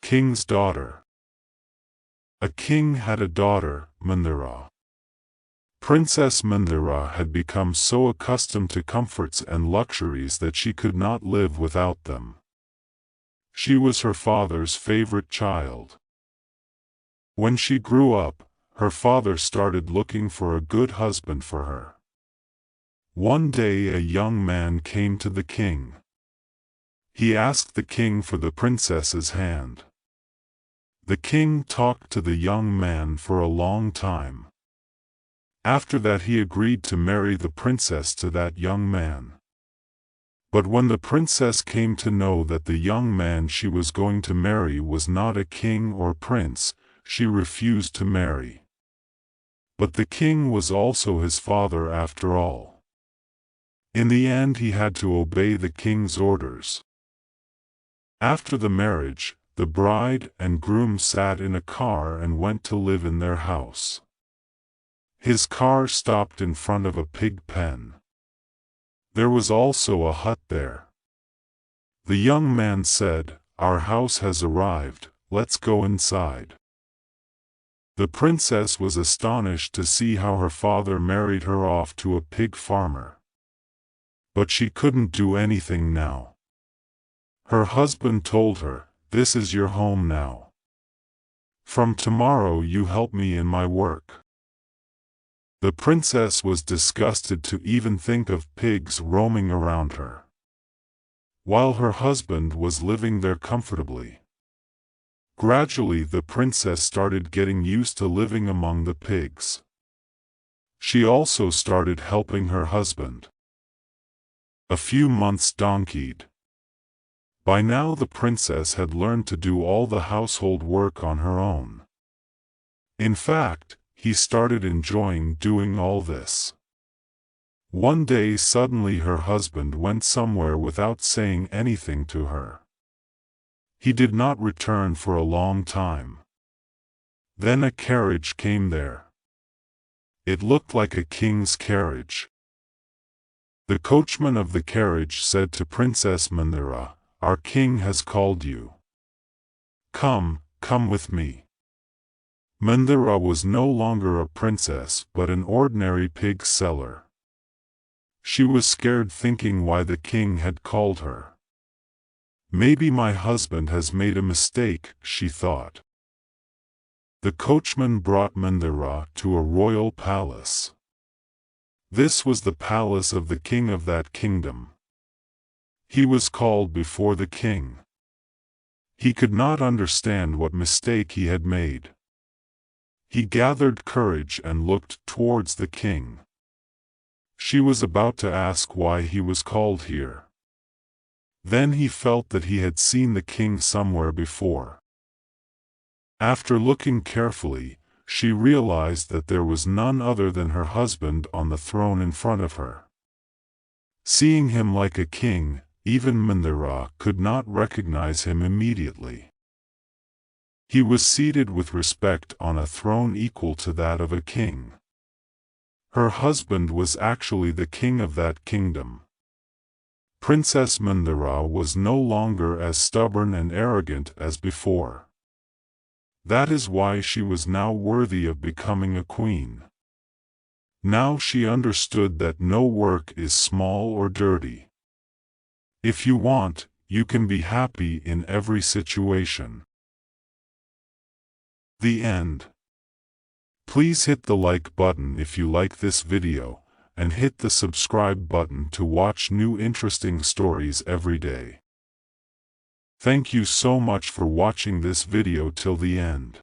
King's daughter. A king had a daughter, Mandira. Princess Mandira had become so accustomed to comforts and luxuries that she could not live without them. She was her father's favorite child. When she grew up, her father started looking for a good husband for her. One day a young man came to the king. He asked the king for the princess's hand. The king talked to the young man for a long time. After that he agreed to marry the princess to that young man. But when the princess came to know that the young man she was going to marry was not a king or prince, she refused to marry. But the king was also his father after all. In the end he had to obey the king's orders. After the marriage, the bride and groom sat in a car and went to live in their house. His car stopped in front of a pig pen. There was also a hut there. The young man said, "Our house has arrived, let's go inside." The princess was astonished to see how her father married her off to a pig farmer. But she couldn't do anything now. Her husband told her, "This is your home now. From tomorrow you help me in my work." The princess was disgusted to even think of pigs roaming around her, while her husband was living there comfortably. Gradually the princess started getting used to living among the pigs. She also started helping her husband. A few months donkeyed. By now the princess had learned to do all the household work on her own. In fact, he started enjoying doing all this. One day suddenly her husband went somewhere without saying anything to her. He did not return for a long time. Then a carriage came there. It looked like a king's carriage. The coachman of the carriage said to Princess Mandira, "Our king has called you. Come with me." Mandira was no longer a princess but an ordinary pig seller. She was scared thinking why the king had called her. "Maybe my husband has made a mistake," she thought. The coachman brought Mandira to a royal palace. This was the palace of the king of that kingdom. He was called before the king. He could not understand what mistake he had made. He gathered courage and looked towards the king. She was about to ask why he was called here. Then he felt that he had seen the king somewhere before. After looking carefully, she realized that there was none other than her husband on the throne in front of her. Seeing him like a king, even Mandira could not recognize him immediately. He was seated with respect on a throne equal to that of a king. Her husband was actually the king of that kingdom. Princess Mandira was no longer as stubborn and arrogant as before. That is why she was now worthy of becoming a queen. Now she understood that no work is small or dirty. If you want, you can be happy in every situation. The end. Please hit the like button if you like this video, and hit the subscribe button to watch new interesting stories every day. Thank you so much for watching this video till the end.